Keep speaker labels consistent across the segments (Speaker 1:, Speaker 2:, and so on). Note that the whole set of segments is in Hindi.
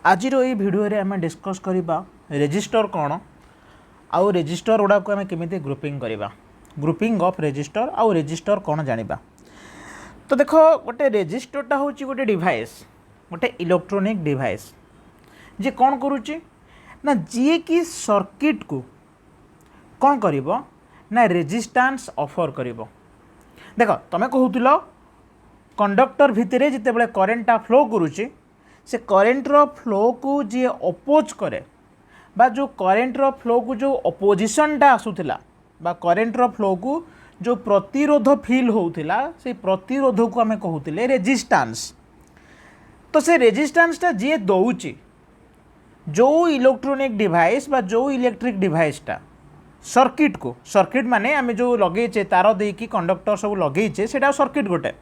Speaker 1: आज ये भिडियो रे आम डिस्कस करवा रेजिस्टर कौन आउ रेजिस्टर गुड़ा को आम केमी ग्रुपिंग करवा ग्रुपिंग ऑफ रेजिस्टर आउ रेजिस्टर कौन जानिबा। तो देख गोटे रेजिस्टरटा हूँ गोटे डिवाइस गोटे इलेक्ट्रोनिक डिवाइस जे कौन करुच्ची ना जी की सर्किट को कौन करिवो ना रेजिस्टेंस ऑफर करिवो। देख तुम कहूल कंडक्टर भितर जितेबाला करेन्टा फ्लो करुच्ची से करेन्टर फ्लो को जी अपोज करे बा जो करेन्टर फ्लो को जो अपोजिशनटा आसूला बा करेन्टर फ्लो को जो प्रतिरोध फील होउथिला से प्रतिरोध को आम कहते रेजिस्टेंस। तो से रेजिस्टेंसटा जी दौची जो इलेक्ट्रोनिक डिवाइस बा जो इलेक्ट्रिक डिवाइसटा सर्किट माने आम जो लगेचे तार देकी कंडक्टर सब लगेचे सेटा सर्किट गोटे।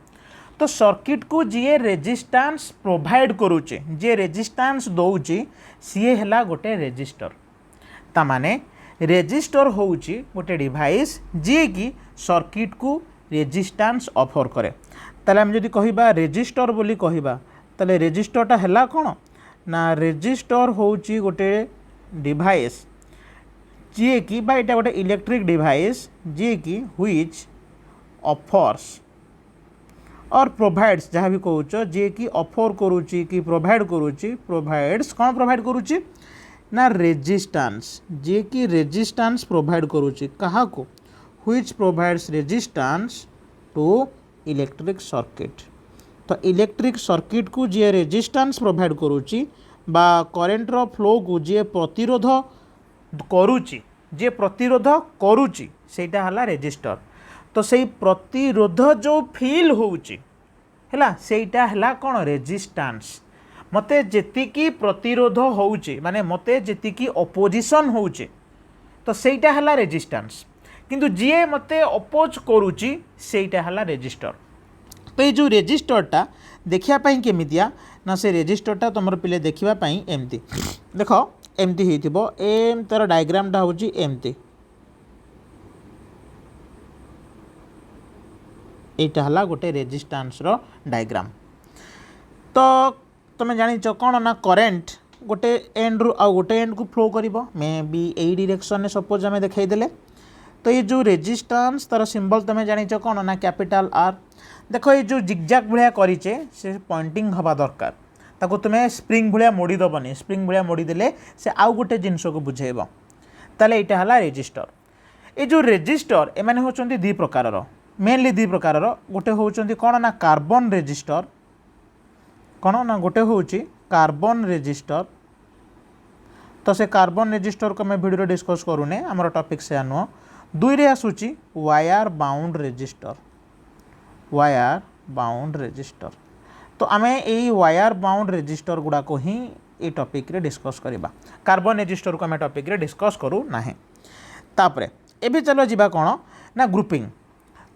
Speaker 1: तो सर्किट को जी रेजिस्टेंस प्रोवाइड करुचे जी रेजिस्टेंस दौची सी है गोटे रेजिस्टर। ता माने रेजिस्टर होउची गोटे डिवाइस जी की सर्किट को रेजिस्टेंस ऑफर करे। ताले हम जदि कहिबा रेजिस्टर बोली कहिबा ताले रेजिस्टरटा हैला कोन ना रेजिस्टर होउची गोटे डिवाइस जी की बा एटा गोटे इलेक्ट्रिक डिवाइस जी की व्हिच ऑफर्स और प्रोवाइड्स जहाँ भी कहूच जी की ऑफर करुच्ची कि प्रोवाइड करुच्ची प्रोवाइड्स कौन प्रोवाइड करुच्ची ना रेजिस्टेंस जी की रेजिस्टेंस प्रोवाइड करुच्ची कहा को which provides resistance to electric circuit. तो इलेक्ट्रिक सर्किट को जी रेजिस्टेंस प्रोवाइड करुच्ची बा करेन्टर फ्लो को जी प्रतिरोध करुच्ची जे प्रतिरोध करुच्ची सेटा हला रेजिस्टर। तो सही प्रतिरोध जो फील होउची हैला सेटा हैला कोन रेजिस्टेंस। मते जेतिकी प्रतिरोध होउची माने मते जेतिकी अपोजिशन होउची तो सेटा हैला रेजिस्टेंस किंतु जे मते अपोज करुची सेटा हैला रेजिस्टर। तो ये जो रेजिस्टरटा देखिया पई केमितिया ना से रेजिस्टरटा तुमर पिले देखिबा पई एमती देखो एमती हेतिबो एम तार डायग्रामटा होउची एमती एटा हला गोटे रेजिस्टेंस रो डायग्राम। तो तुम जानिच कौन ना करेन्ट गोटे एंड रु आ गोटे एंड को फ्लो करिवो मे बी ए डायरेक्शन में सपोज आम देखेदेले। तो ये जो रेजिस्टेंस तार सिंबल तुम जानिच कौन ना कैपिटल आर। देखो ये जो जिगजैग भाया करिचे से पॉइंटिंग हवा दरकार ताको तुम स्प्रिंग भाया मोड़ी दबनी स्प्रिंग भाया मोड़ी देले से आउ गोटे जिनस को बुझेब ताले एटा हला रेजिस्टर। ये जो रेजिस्टर एमाने होचंती दी प्रकार मेनली दी प्रकार गोटे होचंती कौन ना कार्बन रेजिस्टर कौन ना गोटे होची कार्बन रेजिस्टर। तो से कार्बन रेजिस्टर को मैं वीडियो डिस्कस करूने आमर टॉपिक से नुह। दुई रे आसूची wire bound resistor wire bound resistor. तो आमे एई वायर बाउंड रेजिस्टर गुडा को ही ए टॉपिक रे डिस्कस करबा कार्बन रेजिस्टर को आमे टॉपिक रे डिस्कस करू नाही। तापरे एबे चलो जिबा कौन ना ग्रुपिंग।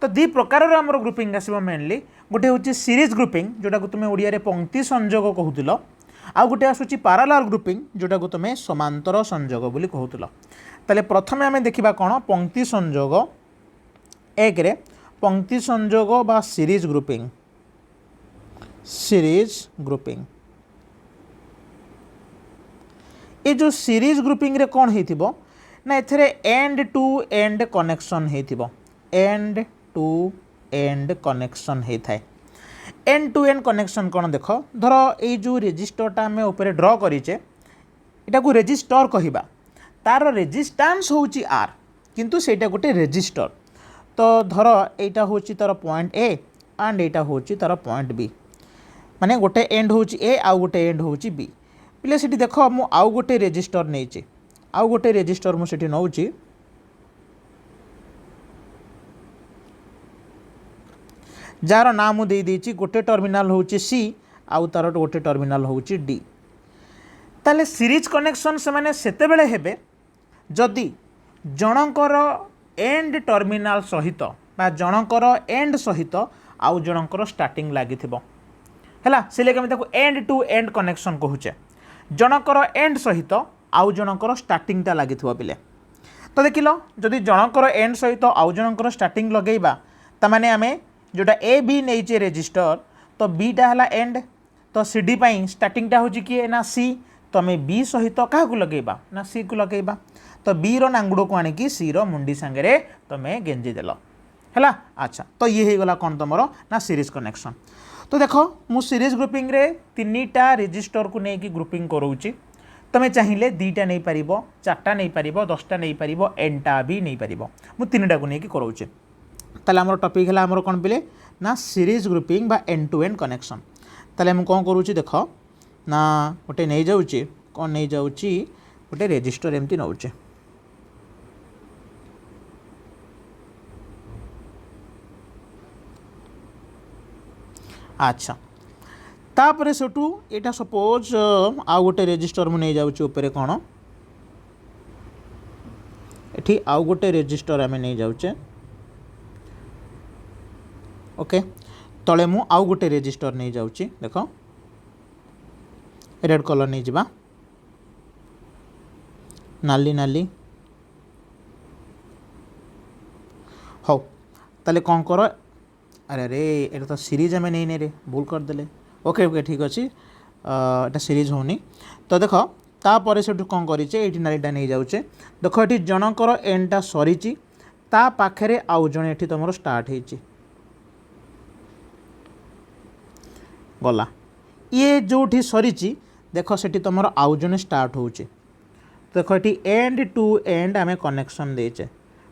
Speaker 1: तो दी प्रकार आमर ग्रुपिंग आसो मेनली गोटे हूँ सीरीज ग्रुपिंग जोटा को तुम्हें ओडिया रे पंक्ति संजोग कहूल आउ गोटे आसूची पैरेलल ग्रुपिंग जोटा को तुम्हें समांतर संजोग बोली कहूल। ताले प्रथमे आमे देखिबा कौन पंक्ति संजोग एक रे पंक्ति संजोग बा सीरीज ग्रुपिंग ये जो सीरीज ग्रुपिंग रे कौन हेतिबो ना एथरे एंड टू एंड कनेक्शन हेतिबो एंड टू एंड कनेक्शन होता है। एंड टू एंड कनेक्शन कौन देख धर ये जो रेजिस्टरटा आम ऊपर ड्र करीचे एटा को रेजिस्टर कहिबा तार रेजिस्टेंस होउची आर किंतु सेटा गोटे रेजिस्टर। तो धर एटा होची तार पॉइंट ए एंड एटा होची तार पॉइंट बी माने गोटे एंड होची ए आउ गोटे एंड होची बी पिले सेठी देख मु आउ गोटे रेजिस्टर नेइचे आउ गोटे रेजिस्टर मु सेठी नउची जार नाम दे देछि गोटे टर्मिनाल होउची सी आउ तार गोटे टर्मिनाल होउची डी। ताले सीरीज कनेक्शन से माने सेते बेले हेबे जदि जनकर एंड टर्मिनाल सहित बा जनकर एंड सहित आउ जनकर स्टार्टिंग लागिथिबो हैला से लेके हम ताको एंड टू एंड कनेक्शन कहूचे जनकर एंड सहित आउ जनकर स्टार्टिंगटा लागिथिबो पिले। तो देखिलो जदि जनकर एंड सहित आउ जनकर स्टार्टिंग लगेइबा ता माने आमे जोटा ए बी नहीं रेजिस्टर तो बीटा है एंड तो सी डी स्टार्टिंगटा हूँ किए ना सी तो आम बी सहित क्या लगेबा ना सी को लगेबा तो बी रो नांगुड़ को आणिकी सी रो मुंडी सांगे तुम गेंजी देल है। अच्छा तो ये हो गला कौन तुम ना सीरीज कनेक्शन। तो देख मु सीरीज ग्रुपिंग रे 3टा रेजिस्टर को लेकिन ग्रुपिंग करोची तुम्हें चाहिए 2टा नहीं पार 4टा नहीं पार 10टा नहीं पार एनटा भी नहीं पार मु 3टा को लेकिन करोचे। ताले हमर टॉपिक है हमर कौन पे ना सीरीज ग्रुपिंग बा एंड टू एंड कनेक्शन। ताले मु कौन करूची देख ना गोटे नहीं जाऊँगी कौन नहीं जाऊँगी गोटे रेजिस्टर एमती नौचे अच्छा तापर सेठू यहाँ सपोज आउ गोटे रेजिस्टर मुझे जाऊँगी कौन ये आउ गोटे रेजिस्टर आम नहीं जाऊे ओके तले मु आउ गोटे रेजिस्टर नहीं जाऊँगी देख रेड कलर नहीं जावा नाली नाली हो ताले कौन कर अरे अरे ये तो सीरीज आम नहीं ने रे भूल करदे ओके ओके ठीक अच्छे एटा सीरीज होनी तो देख तापर से कौन करे नालीटा नहीं जाऊे देख ये जनकर एंडटा सरी ता पाखे आउ जड़े ये तुम स्टार्ट हो गला ये जो सरी देख से तुम आउ जड़े स्टार्ट हो देख ये एंड टू एंड आम कनेक्शन देचे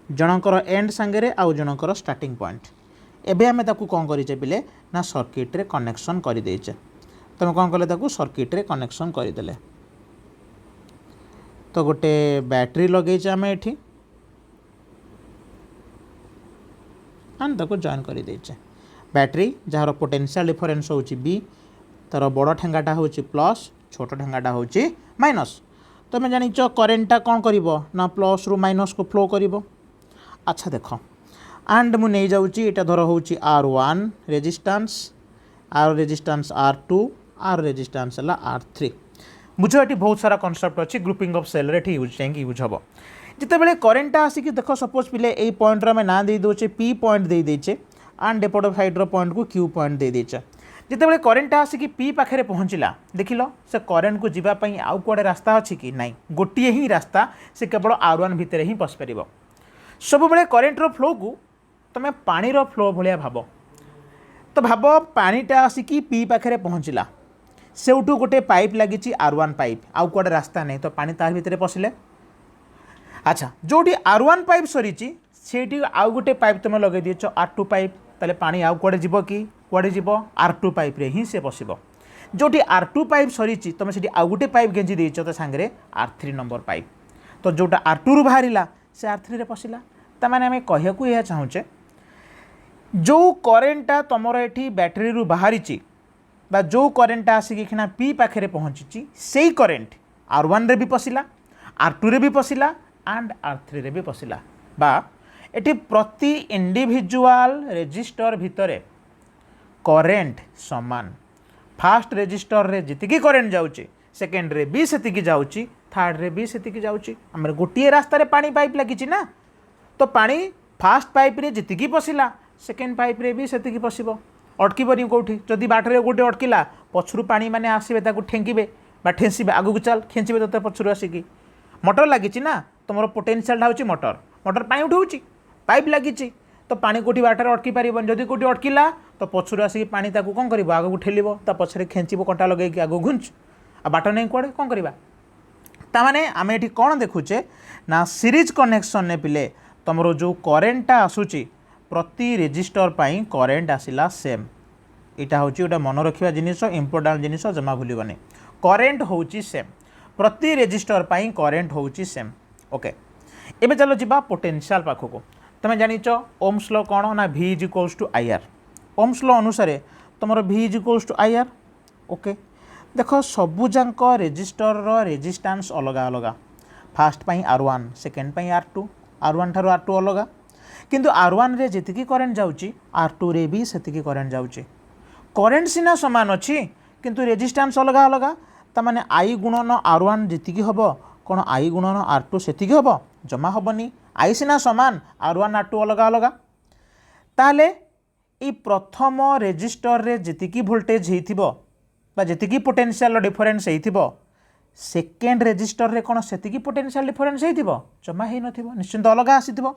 Speaker 1: जनकर एंड सांगे आउ जनकर स्टार्टिंग पॉइंट एबे आमे ताकू कौन करेचे पिले ना सर्किट रे कनेक्शन कर देचे तुम कौन कले ताकू सर्किट रे कनेक्शन करदेले तो गोटे बैटरी लगेचे आमे एठी आन ताकू जॉइन कर देचे बैटरी जार पोटेंशियल डिफरेंस होची बी तार बड़ ठेंगाटा होची प्लस छोट ठेंगाटा होची माइनस तुम जानिच करेन्टटा कौन करिवो ना प्लस रु माइनस को फ्लो करिवो। अच्छा देख एंड मु नहीं जाऊँगी यहाँ धर हूँ R1 resistance R2 are resistance है R3 बुझ ये बहुत सारा कनसेप्ट अच्छी ग्रुपिंग ऑफ सेल रे यूज यूज हम जिते बड़े करेन्टा आसिक देख सपोज पिले ये पॉइंट आम ना दे दे P पॉइंट दे देचे एंड एपट साइड्र पॉइंट को Q पॉइंट दे देचे जिते बड़े करेन्टा आसिक P पाखे पहुँचला देखिल से करेन्ट को जीवाई आउ कड़े रास्ता अच्छी कि नाई गोटे ही रास्ता से केवल R1 भितर ही पशिपर सब बड़े करेन्टर फ्लो को तुम पानीर फ्लो भाया भाव तो भाव पानीटा आसिकी पी पाखे पहुँचला सेउठू गोटे पाइप लगी R1 पाइप आउ कड़े रास्ता नहीं तो पानी तार भितर पशिले। अच्छा जोटी R1 पाइप सरी से आउ गोटे पाइप तुम लगे दीच R2 पाइप ताले पानी आउ कड़े जीव कि कड़े जीव R2 पाइप रे ही से पशिब जोटी R2 पाइप सरी तुम से आउ गोटे पाइप गेंजी देच तो सांगे R3 नंबर पाइप तो जोटा R2 रु बाहर से R3 रे पशिला ताने आम कहू यह चाहूचे जो करेन्टा तुम ये बैटेरी रु बाहरी जो करेन्टा आसिकिना पी पाखे पहुँची से करेन्ट R1 रे भी पशिला R2 रे भी पशिला एंड R3 रे भी पशिला बा एटी प्रति इंडिविजुअल रेजिस्टर भितर करेन्ट समान फास्ट रेजिस्टर रे जितकी करेन्ट जाउची सेकेंड रे भी सेतिकी जाउची थर्ड रे भी सेतिकी जाउची हमर गोटिए रास्ता रे पानी पाइप लगी ना तो पानी फास्ट पाइप रे जितकी पशिला सेकेंड पाइप रे भी सेतिकी पशिब अटकबनी कौटी जदि बाटर गोटे अटकिला पछरू पानी माने आसबे ताकू ठेंकिबे बा ठेंसीबे आगू चल खेचिबे तो पछरू आसिकी मोटर लगी ना तुम पोटेंशियलटा होची मोटर मोटर पानी उठाऊँगी पाइप लगी तो पानी कोटी बाटर अटकी पार जदि कोटी अटकिला तो पछरू आसिक पानी ताकू कौन कर आगू ठेल पछरे खेचिब कंटा लगे आगू घुंच आ बाट नहीं कौड़े कौन करवा ताने आम ये कौन देखुचे ना सीरीज कनेक्शन ने पिले तुम जो करेन्टा आसूची प्रति रेजिस्टर पाई करेन्ट आसिला सेम यहाँ हूँ गोटे मन रखा जिनिस इंपोर्टाट जिनिस जमा भूलबनी करेन्ट होची सेम प्रति रेजिस्टर पाई करेन्ट होची सेम ओके एबे चलो जिबा पोटेंशियल पाखक तुम जानिच ओम्स लॉ कौन ना V is to IR Ohm's law अनुसार तुम V is to IR okay देख सबुजाक रेजिस्टर रेजिस्टेंस अलग अलग फास्ट पाई R1 सेकेंड पाई R2 R1 ठारू R2 अलग किंतु R1 रे जितकी करेन्ट जाउची R2 रे भी सेतिकी करेन्ट जाउची करेन्ट सिना समान अच्छी किंतु रेजिस्टेंस अलग अलग तामाने I गुणन R1 जितकी हबो कोन I गुणन R2 सेतिकी हबो जमा हबनी I सिना समान R1 R2 अलग अलग ताले ई प्रथम रेजिस्टर रे जितकी वोल्टेज हेइथिबो बा जितकी पोटेंशियल डिफरेंस हेइथिबो सेकेंड रेजिस्टर रे कौन से पोटेंशियल डिफरेन्स हो जमा हो निश्चिंत अलग आसीथिबो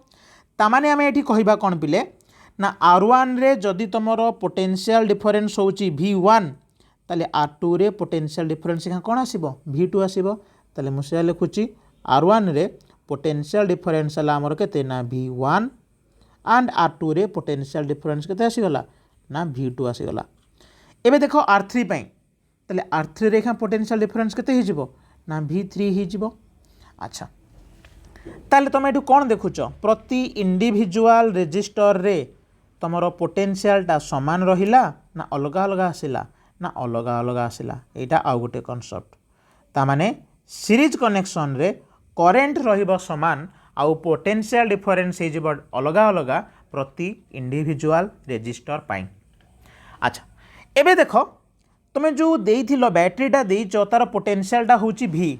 Speaker 1: तामाने आमे एठी कहिबा कौन पिले ना R1 रे जदि तुमर पोटेंशियल डिफरेन्स होची V1 ताले R2 रे पोटेंशियल डिफरेन्स कौन आसीबो V2 आसीबो ताले मुझे लिखुची R1 रे पोटेंशियल डिफरेन्स है आमर केते ना V1 एंड R2 रे पोटेंशियल डिफरेन्स केते आसीगला ना V2 आसीगला। एबे देखो R3 पई ताले R3 रे पोटेंशियल डिफरेन्स केते ही जिवो ना V3 ही जिवो। अच्छा ताले तुम एठू कौन देखुच प्रति इंडिविजुअल रेजिस्टर रे तुमर पोटेंशियलटा समान रहिला ना अलग अलग आसिला ना अलग अलग आसिला एटा आउ गोटे कॉन्सेप्ट तामाने सीरीज कनेक्शन रे करेंट रहिबो समान आउ पोटेंशियल डिफरेन्स हो जिवो अलग अलग प्रति इंडिविजुअल रेजिस्टर पाई। अच्छा एबे देखो तुम जो देइथिलो बैटरीटा देइच तार पोटेंशियलटा होची V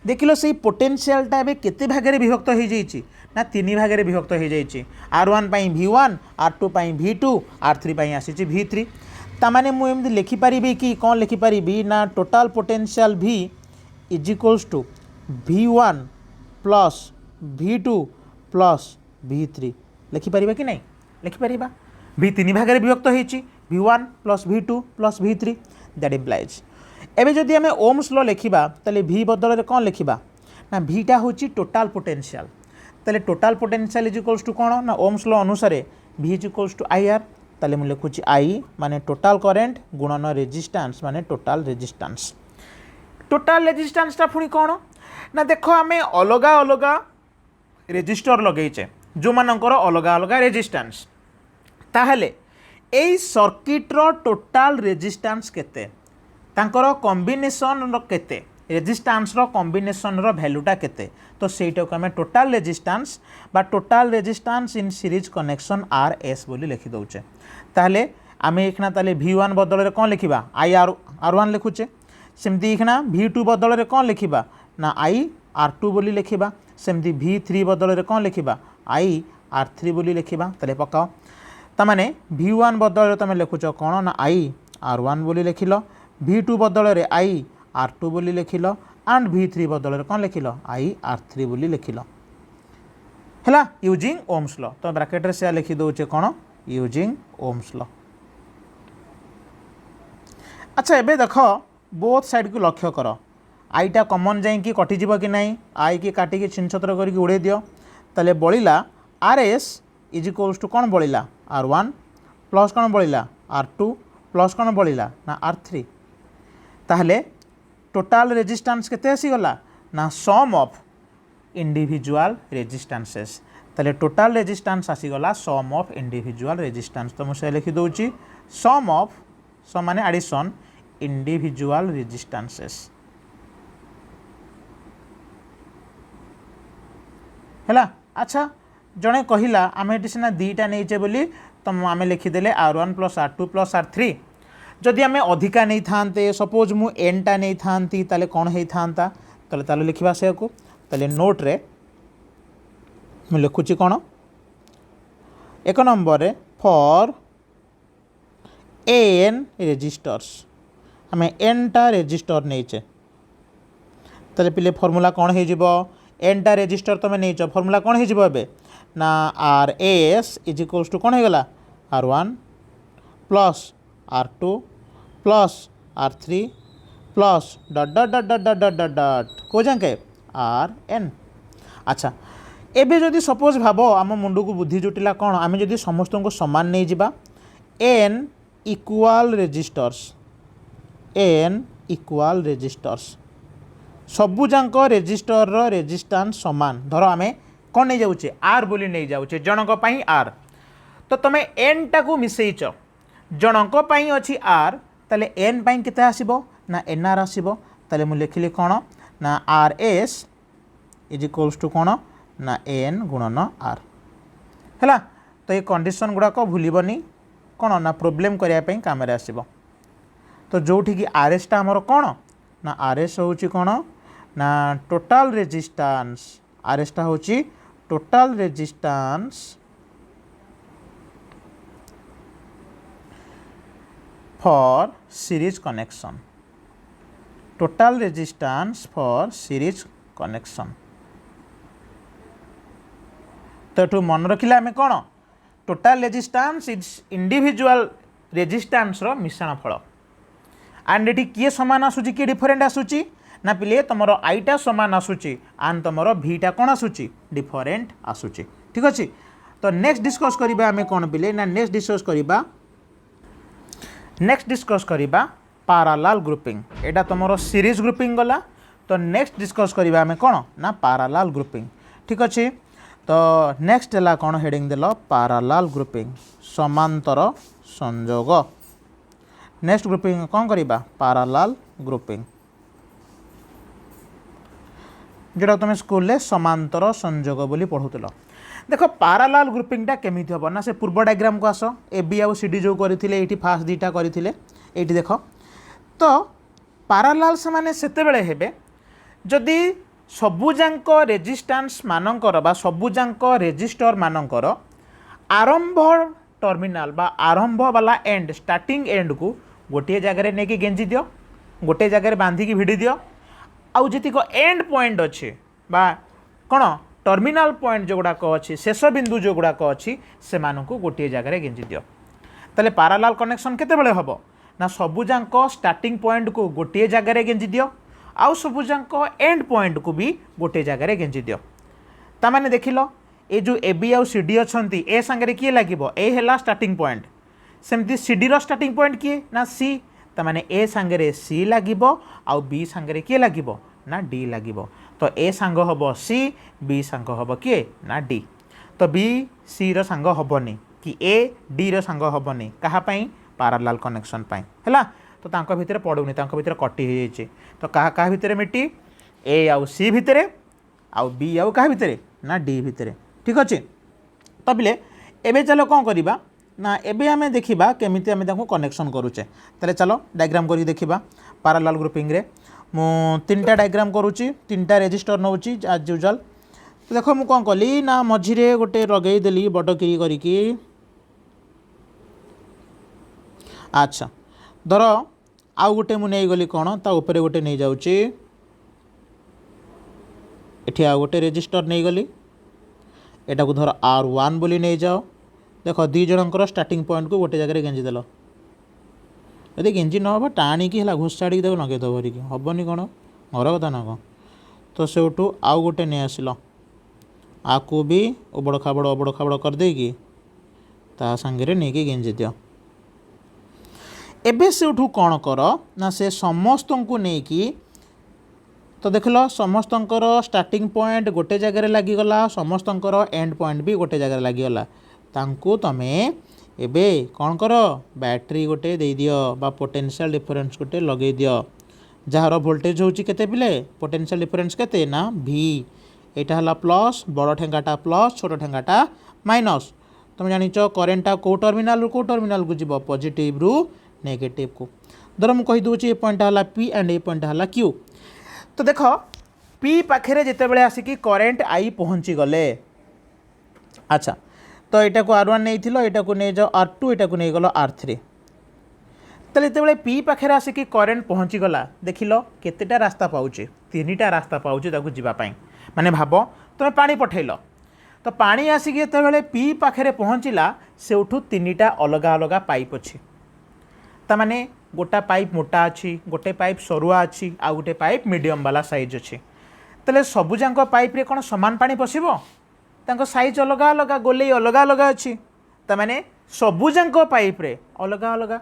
Speaker 1: देखिलो से पोटेंशियलटा एबे केते भागरे विभक्त हो जाइछि ना तीन भागरे विभक्त हो जाइछि R1 पाई V1 R2 पाई V2 R3 पाई आसीछि V3 तामाने मु एमदी लिखि परिबी कि कोन लिखि परिबी ना total potential V is equals to V1 plus V2 plus V3 लिखि परिबा कि नहीं लिखि परिबा V तीन भागरे विभक्त होइछि V1 plus V2 plus V3 that implies एबे जदि आमे ओम्स लॉ लिखिबा ताले V बदल रे कोन लिखिबा ना Vटा होछि टोटल पोटेंशियल ताले total potential is equals to कोन ना ओम्स लॉ अनुसार V is equals to IR ताले मु लिखुछि I माने टोटल करेंट गुणन रेजिस्टेंस माने टोटल रेजिस्टेंस टा पुणी कोन ना देखो आमे अलग अलग रेजिस्टर लगेइचे जो मानकर अलग अलग रेजिस्टेंस ताहले एई सर्किट रो टोटल रेजिस्टेंस केते तांकर कॉम्बिनेशन रो केते रेजिस्टेंस रो कॉम्बिनेशन रो वैल्यूटा केते तो सेटा को हमें टोटल रेजिस्टेंस बा total resistance in series connection RS बोली लिखि दउचे ताहले आमे इखना ताले V1 बदल रे कोन लिखिबा R1 लिखुचे सेमती इखना V2 बदल रे कोन लिखिबा ना R2 बोली लिखिबा सेमती V3 बदल रे कोन लिखिबा R3 बोली लिखिबा ताले पकाओ तामाने V1 बदल रे तमे लिखुच कोन ना R1 बोली लिखिलो V2 बदल रे R2 बोली लिखिलो एंड V3 बदल रे कोन लिखिलो R3 बोली लिखिलो हैला यूजिंग ओम्स लॉ तो ब्रैकेट रे से लिखि दोचे कोन यूजिंग ओम्स लॉ। अच्छा एबे देखो बोथ साइड को लक्ष्य कर आईटा कॉमन जाई कि कटि जीव कि नहीं आई की काटी की छिन छतर करके उड़े दियो ताले बळिला RS इज इक्वल्स टू कोन बळिला R1 प्लस कोन बळिला R2 प्लस कोन बळिला ना R3 ताहले टोटल रेजिस्टेंस केते आसी गला ना सम ऑफ इंडिविजुअल रेजिस्टेंसेस ताले टोटल रेजिस्टेंस आसी गला सम ऑफ इंडिविजुअल रेजिस्टेंस तो मुझे लिखि दोची सम ऑफ सम माने एडिशन इंडिविजुअल रेजिस्टेंसेस हैला। अच्छा जड़े कहला आम ये सीना दीटा नहींचे बोली तो आम लिखिदे R1 plus R2 plus R3 जदि आम अधिका नहीं था सपोज मु n टा नहीं थांती ताले कौन होई थांता ताले ताले लिखिबा से को ताले नोट रे मु लिखुची कौन एक नंबर रे फॉर n रेजिस्टर्स आम n टा रेजिस्टर नहींचे ताले पिले फॉर्मूला कौन हो जिवो n टा रेजिस्टर तुम नहीं फॉर्मूला कौन हो जिवो एबे ना RS इज इक्वल्स टू कौन हो गला R1 plus R2 plus R3 plus dot dot dot dot dot dot dot dot को जाके RN। अच्छा एबे जदि सपोज भाव आम मुंडू को बुद्धि जुटिला कौन आम जदि समस्त को समान नहीं जिबा n इक्वाल रेजिस्टर्स सबू जाक रेजिस्टर रो रेजिस्टेंस समान धर आम कौन नहीं जाऊे R बोली नहीं जाऊे जनक पाई R तो तुम n टा को मिसेइच जनक पाई अच्छी R ताले n पाई केते आसीबो ना NR आसीबो ताले मु लिखिली कौन ना RS इज इक्वल्स टू कौन ना n गुणन R हैला। तो ये कंडीशन गुड़ाक भूलबनी कौन ना प्रोब्लेम करने काम आसब तो जोठी कि RS टा आमर कौन ना RS होची कौन ना टोटल रेजिस्टेंस RS टा होची total resistance for series connection total resistance for series connection. तो ये मन रखिले आम कौन total resistance is individual resistance रो मिश्रण फल। एंड ये किए सामान आसूची किए डिफरेंट आसूची ना पिले तुम आईटा सामान आसूची एंड तुम भीटा कौन आसूची डिफरेंट आसूची। ठीक अच्छे। तो नेक्स्ट डिस्कस करिबा आमे कौन पिले ना नेक्स्ट डिस्कस करिबा पैरेलल ग्रुपिंग। एटा तुम सीरीज ग्रुपिंग गला। तो नेक्स्ट डिस्कस करिबा आमे कौन ना पैरेलल ग्रुपिंग। ठीक अच्छे। तो नेक्स्ट है कौन हेडिंग देल पैरेलल ग्रुपिंग समांतर संयोग। नेक्स्ट ग्रुपिंग कौन करिबा पैरेलल ग्रुपिंग जोटा तुम स्कूल में समांतर संयोग बोली पढ़ुल। देख पैरेलल ग्रुपिंगटा केमिति हम ना से पूर्व डायग्राम को आस ए बी आउ सी डी जो करते ये फास्ट दुईटा करते ये देख। तो पैरेलल से माने सेते बेले हेबे जदि सबुजाक रेजिस्टेंस मानकर बा सबुजाक रेजिस्टर मानकर आरंभ टर्मिनाल बा आरंभ वाला एंड स्टार्टिंग एंड को गोटे जगह नहीं गेंजी दियो गोटे जगह बांधिकी भिड़ी दियो आउ जीतिक एंड पॉइंट अच्छे बा कौन टर्मिनाल पॉइंट जो गुड़ाक अच्छी शेष बिंदु जो गुड़ाक अच्छी से गोटे जगह गेंजी दियो। ताले पैरेलल कनेक्शन केतेबेले हबो ना सबुजाक स्टार्टिंग पॉइंट को गोटे जगह गेंजी दियो आउ सबुजाक एंड पॉइंट को भी गोटे जगह गेंजी दियो। तामाने देखिलो ए जो ए बी आउ सी डी अच्छी ए सांगे किए लगे ए है स्टार्टिंग पॉइंट सेमती सी डी रो स्टार्टिंग पॉइंट किए ना सी तामाने ए सांगे सी लगे आउ बी सांगे किए लगे ना डी लगे। तो ए सांग हम सी बी सांग हम किए ना डी। तो बी सी रो सांग हेनी कि ए डी रो सांग हेनी कहाँपाई पैरेलल कनेक्शन पाई है। तो तांको भितर पड़ूनी तांको भितर कटी हो जाए। तो क्या भितर मिटी ए आउ सी भितर आउ बी आउ क्या भितर ना डी भितर। ठीक अच्छे। तो पिले एबे चलो कौन करवा ना एबे आमे देखिबा केमिति आमे ताको कनेक्शन करूचे। ताले चलो डायग्राम करी देखिबा पैरेलल ग्रुपिंग रे मु तीनटा डायग्राम करूची तीनटा रेजिस्टर नौची एज यूजुअल। तो देखो मु कौन कली ना मझिरे गोटे लगे देली बड़किरी करिकी। अच्छा धर आउ गोटे मु नहीं गली कौन ता ऊपर गोटे नहीं जाऊची एठी आउ गोटे रेजिस्टर नहीं गली एटा को धर R1 बोली नहीं जाओ। देख दी जनकर स्टार्टिंग पॉइंट को गोटे जगह गेंजी देल यदि गेंजी न हम टाणिकी है घोषाड़ी देव लगे दबरी हेनी कौन घर कथा ना कौन। तो से आउ गोटे नहीं आसिल आपको भी ओबड़ खाबड़ करदेगी ता सांगे नहीं कि गेंजी दियो। एबे से कौन कर ना से समस्त को नहीं तो देख लो समस्त स्टार्टिंग पॉइंट गोटे जगह लगिगला समस्त एंड पॉइंट भी गोटे जगह लगिगला तांको तमे एबे कौन कर बैटरी गोटे दे दियो बा पोटेंशियल डिफरेंस गोटे लगे दियो जार वोल्टेज होची केते पिले पोटेंशियल डिफरेंस केते ना भी एटा हला प्लस बड़ ठेंगाटा प्लस छोट ठेंगाटा माइनस। तुम जानिच करेंटा को टर्मिनाल को जीव पॉजिटिव रु नेगेटिव को। धर मु कहि दोची ए पॉइंट हला पी एंड ए पॉइंट हला क्यू। तो देख पी पाखे जिते बड़े आसिकी करेंट आई पहुँची गले। अच्छा तो यहाँ को R1 नहीं थी यहाँ को नहीं जाओ R2 यहाँ को नहीं गल R3। तो जिते पी पाखे आसिकी करेंट पहुँची गला देख लो केतेटा रास्ता पाउचे तीनटा रास्ता पाउचे ताकू जीवाई माने भाव तुम पानी पठेल तो पानी आसिकी जिते पी पाखे पहुँचला से उठू तीनटा अलग अलग पाइप अच्छी ताने गोटा पाइप मोटा अच्छी गोटे पाइप सरुआ अच्छी आ गोटे पाइप मीडियम वाला साइज अच्छी। तेल सबुजाक पाइप रे कौन समान पानी पशिबो तांको साइज अलग अलग गोले अलग अलग अच्छी ताने सबुजाक पाइप रे अलग अलग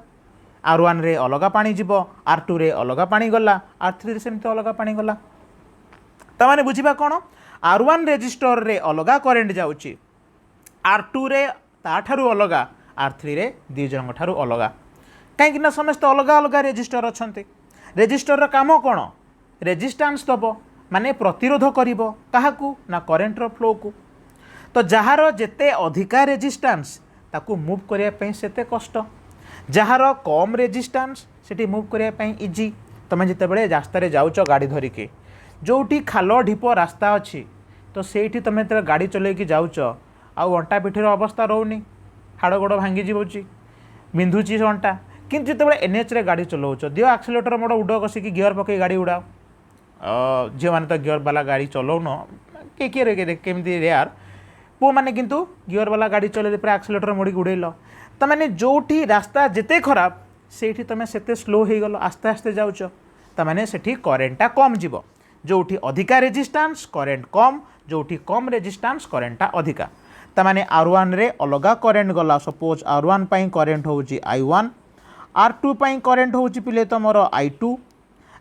Speaker 1: R1 रे अलग पानी जीव R2 रे अलग पानी गला R3 रे सेमती अलग पानी गला। ताने बुझिबा कौन R1 रेजिस्टर रे अलग करेंट जाउची R2 रे ताठारु अलग R3 रे दी जन ठारु अलग कहीं समस्त अलग अलग रेजिस्टर अच्छा रेजिस्टर काम कौन रेजिस्टेंस दब माने प्रतिरोध करिबो काहाकू ना करेंट फ्लो को। तो जार जेते अधिका रेजिस्टेंस ताकू मूव करिया पई सेते कष्ट जार कम रेजिस्टेंस सेठी मूव करिया पई इजी। तुम जिते बड़े रास्ता रे जाउच गाड़ी धरिके जोटी खाल ढीप रास्ता अच्छी तो सेठी तुम गाड़ी चलैकी जाउच आउ अंटा पिठीर अवस्था रोनी हाड़ गोड़ भांगी जीवची बिंधुची अंटा किंतु जो एनएच रे गाड़ी चलाऊच दियो एक्सीलेटर मोड़ उड़ कसिकी गियर पकई गाड़ी उड़ाओ झील मैंने तो गियर वाला गाड़ी चलाऊन किए केमती रेयर पु मैंने किंतु गियर वाला गाड़ी चल पूरा एक्सीलेटर मोड़ी उड़ेल तमें जो रास्ता जिते खराब से तुम से स्लो हो गल आस्ते आस्ते जाऊच तमें से करेन्टा कम जीव जो अधिका रेजिस्टेंस करेन्ट कम जो कम रेजिस्टेंस करेन्टा अधिका तमाने R1 रे अलगा करेन्ट गला सपोज R1 पाई करेन्ट होउची I1 R2 पाई करेन्ट होउची पिले तमर I2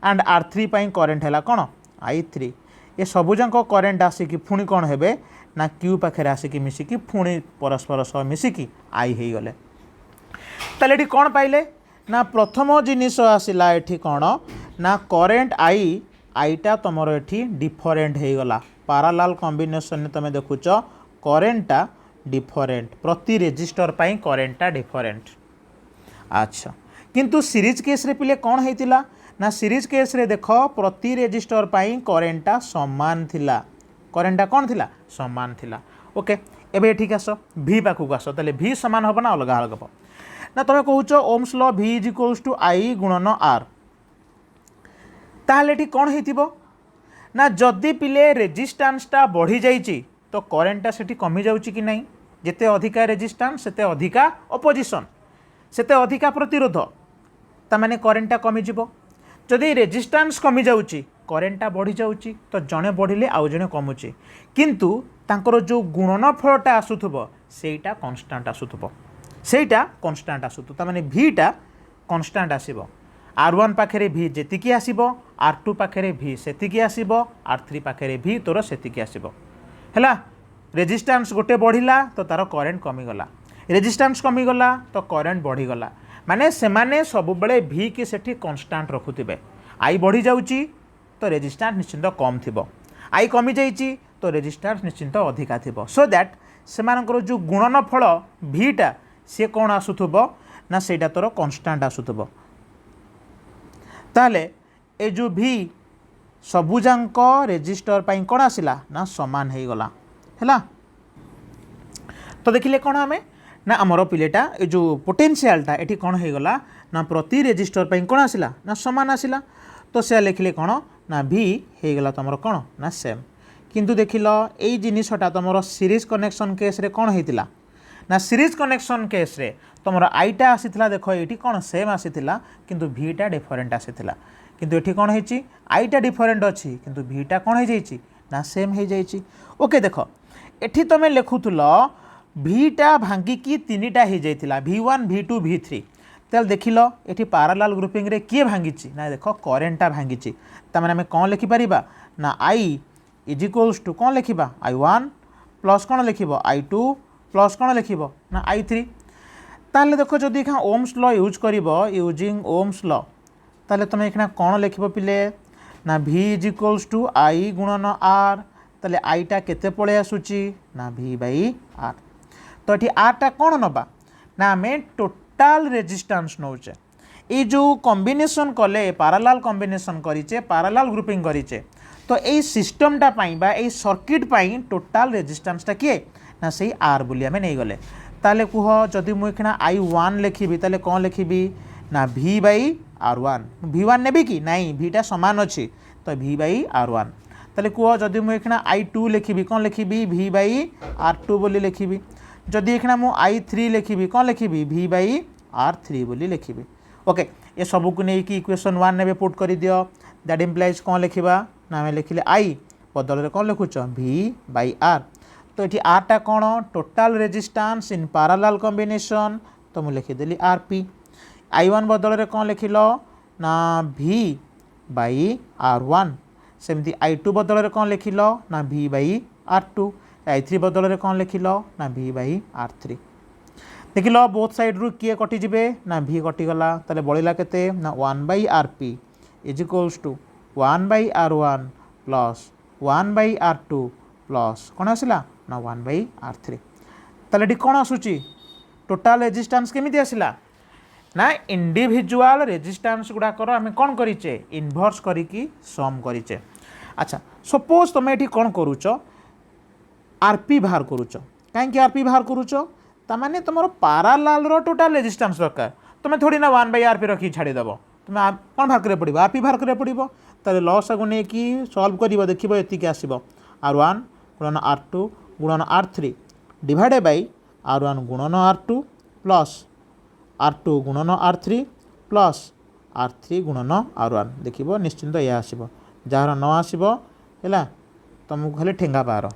Speaker 1: and R3 pi current हैला कोन I3 ये सबुजाक करेन्ट आसिकी पुणी कौन हेबे ना क्यू पाखे आसिकी मिसिकी पुणी परस्पर सह मिसिकी आई हो गले ताले एठी कौन पाइले ना प्रथम जिनिस आसिला एठी कौन ना करेन्ट आईटा तुमर एठी डिफरेंट हो गला पैरेलल कॉम्बिनेशन में तुम देखुच करेन्टा डिफरेंट प्रति रेजिस्टर पाई करेन्टा डिफरेंट अच्छा किंतु सीरीज केस रे पिले कौन होइतिला ना सीरीज केस रे देख प्रति रेजिस्टर पाई करेन्टा समान थिला करेन्टा कौन थिला समान थिला ओके एबे ठीक आस भी पाखक आस ताले भी समान हम ना अलग अलग हम ना तुम कहूच Ohm's law V is equals to I गुणन R ताहले कौन होइतिबो ना जदि पिले रेजिस्टेंसटा बढ़ी जाइए तो करेन्टा से कमी जाउची कि नहीं जिते अधिका रेजिस्टेंस सेते अधिका अपोजिशन सेते अधिका प्रतिरोध तामाने करेन्टा कमी जीवो जदि रेजिस्टेंस कमी जाउची करेन्टा बढ़ी जाउची तो जड़े बढ़िले आउ जड़े कमुची किंतु तांकर जो गुणनफलटा आसुथबो सेटा कांस्टेंट आसुथबो सेटा कांस्टेंट आसुथु तामाने भीटा कांस्टेंट आसीबो R1 पाखे भी जेतिकी आसीबो R2 पाखे भी सेतिकी आसीबो R3 पाखे भी तोर सेतिकी आसीबो हैला रेजिस्टेंस गोटे बढ़िला तो तार करेन्ट कमीगला रेजिस्टेंस कमीगला तो करेन्ट बढ़ीगला माने सेमाने सब बेले भी कि सेठी कांस्टेंट रखुथिबे आई बढ़ी जाउची तो रेजिस्टेंस निश्चिंत कम थिबो आई कमी जाइची तो रेजिस्टेंस निश्चिंत अधिका थिबो सो दैट सेमानकर जो गुणनफल भीटा से कौन आसुथबो ना सेटा तोर कांस्टेंट आसुथबो ताले ए जो भी सबुजाक रेजिस्टर पाई कौन आसिला ना समान हो गला है तो देखिले कौन आमे ना आमर पिलेटा ए जो पोटेंशियलटा ये कौन हो गला ना प्रति रेजिस्टर पाई कौन आसिला ना समान आसिला तो से लिखिले कौन ना भी हो गला तुम कौन ना सेम किंतु देखिल ये जिनसटा तुम सीरीज कनेक्शन केस रे कौन होता ना सीरीज कनेक्शन केस रे तुम आईटा आसीथिला देख ये कौन सेम आसीथिला किंतु भीटा डिफरेंट आसीथिला किंतु ये कौन होती आईटा डिफरेंट अच्छी किंतु भीटा कौन हो जाइए ना सेम हो जाइए ओके देख एठी तुम लिखुल भीटा भांगिकी तीनटा हो जाइए V1 V2 V3 तेल देखिल ये पैरेलल ग्रुपिंग रे किए भांगी ना देख करेन्टा भांगी तमें आम कौन लिखिपर ना I इज इक्वल्स टू कौन लिखा I1 प्लस कौन लिख I2 प्लस कौन लिख ना I3 ताले देख जदि ओम्स लॉ यूज कर यूजिंग ओम्स लॉ ताले तुम ये कौन लिख पिले ना V is equals to I गुणन R ताले आईटा केते पळे आसुची ना V बाई R तो ये आरटा कौन नबा ना आम टोटाल रेजिस्टेंस नौचे ये जो कॉम्बिनेशन कले पैरेलल कॉम्बिनेशन करिचे पैरेलल ग्रुपिंग करिचे तो ये सिस्टमटा पाई बा ये सर्किट पाई टोटाल रेजिस्टेंसटा किए ना सही R बोली आम नहीं गले ताले कुह जदि मुझे I1 लिखी ताले कौन लिखी ना V बाई R1 V1 नेबी कि नहीं भीटा समान अच्छी तो V बाई R1 ताले कुह जदि मुझे I2 लिखी कौन लिखी V बाई R2 बोली लिखी जदि ये मु I3 लिखी कौन लिखी V बाई R3 बोली लिखी ओके ये सब को नहीं कि इक्वेशन 1 ने पुट कर दियो दैट इम्प्लाइज कौन लिखा ना आम लिखिले I बदल रे कौन लिखुच V बाई R तो ये आरटा कौन total resistance in parallel combination तो मुझे लिखिदेली RP I1 बदल रे कौन लिखिल ना V बाई R1 सेमती I2 बदल रे कौन लिखिल ना V बाई R2 I3 बदल रे कौन लिखिल ना V बाई R3 देखिल बोथ साइड रू किए कटिजे ना V कटिगला ताले बळिला केते ना 1 by RP is equals to 1 by R1 plus 1 by R2 plus कौन आसला ना 1 बाई R3 ताले कौन आसूची टोटाल रेजिस्टेंस केमिति आसला ना इंडिविजुअल रेजिस्टेंस गुड़ाकर आम कौन करिचे इनवर्स करिकी सम करिचे अच्छा सपोज तुम ये कौन करुच आरपी बाहर करुच कहीं आरपी बाहर करुच तामाने तुम पैरेलल रो टोटाल रेजिस्टेंस दरकार तुम्हें थोड़ी ना 1/rp रखी छाड़ीदेव तुम कौन बाहर कर पड़ो rp बाहर कर पड़ो ताले लॉस को लेकिन सॉल्व कर देखो ये आसो r1 गुणन r2 गुणन r3 डिवाइडेड बाय r1 गुणन r2 प्लस r2 गुणन r3 प्लस r3 गुणन r1 देखो निश्चिंत यह आसो जार न आसो है तुमको खाली ठेंगा पार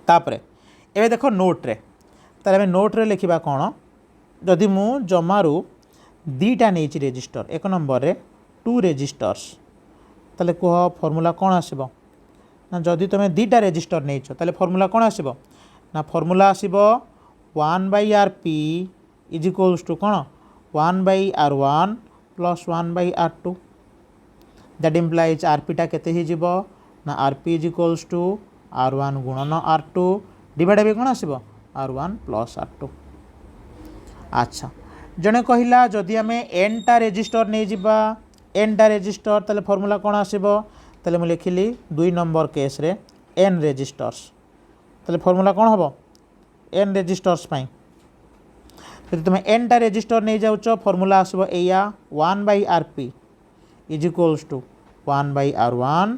Speaker 1: तापर एवं देख नोट्रे तार नोट्रे लिखा कौन जदि मु जमारू दीटा नहीं रेजिस्टर एक नंबर रे 2 रेजिस्टर्स ताले कह फॉर्मूला कौन आसो ना जदि तुम दीटा रेजिस्टर नहीं ताले फॉर्मूला कौन आसो ना फॉर्मूला आसो 1/rp इज इक्वल्स टू कौन 1/r1 plus 1/r2 that implies rpटा केते हो ना rp is equals to r1 गुणन r2 डिवाइड बाय कौन आसो r1 प्लस r2। अच्छा जड़े कहला जदि आम n टा रेजिस्टर नहीं जावा n टा रेजिस्टर ताले फॉर्मूला कौन आसो ताले मुझे लिखिली 2 नंबर केस रे n रेजिस्टर्स ताले फॉर्मूला कौन हम n रेजिस्टर्स पाई जब तुम n टा रेजिस्टर नहीं जाऊच फॉर्मूला आसो या 1/rp is equals to 1/r1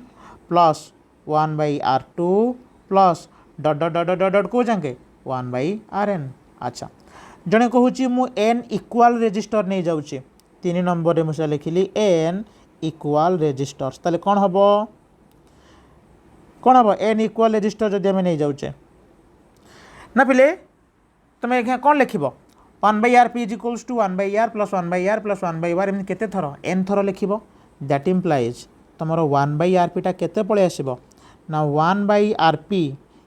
Speaker 1: plus 1/r2 plus dot dot dot dot dot को जाके 1/rn। अच्छा जड़े कहूँ मु n इक्वाल रेजिस्टर नहीं जाऊँगी 3 नंबर में मुझे लिखिली n इक्वाल रेजिस्टर्स ताले कौन हम n इक्वाल रेजिस्टर जदि आम नहीं जाऊे ना पिले तुम कौन लिख 1/rp is equals to 1/r plus 1/r plus 1/r एम केते थर n थर लिख दैट इम्प्लाइज तुम 1/rp केते पलि आसो ना 1/rp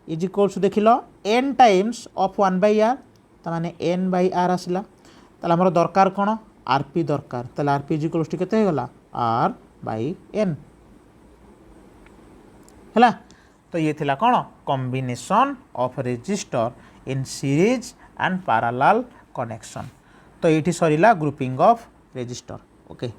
Speaker 1: इज इक्वल्स टू देख लो n टाइम्स ऑफ 1/r ताने n/r आसला ताले हमर दरकार कौन rp दरकार ताले rp इज इक्वल्स टू केते गला r/n है। तो ये थिला कौन combination of resistor in series and parallel connection. तो ये सरीला grouping of resistor. Okay bye.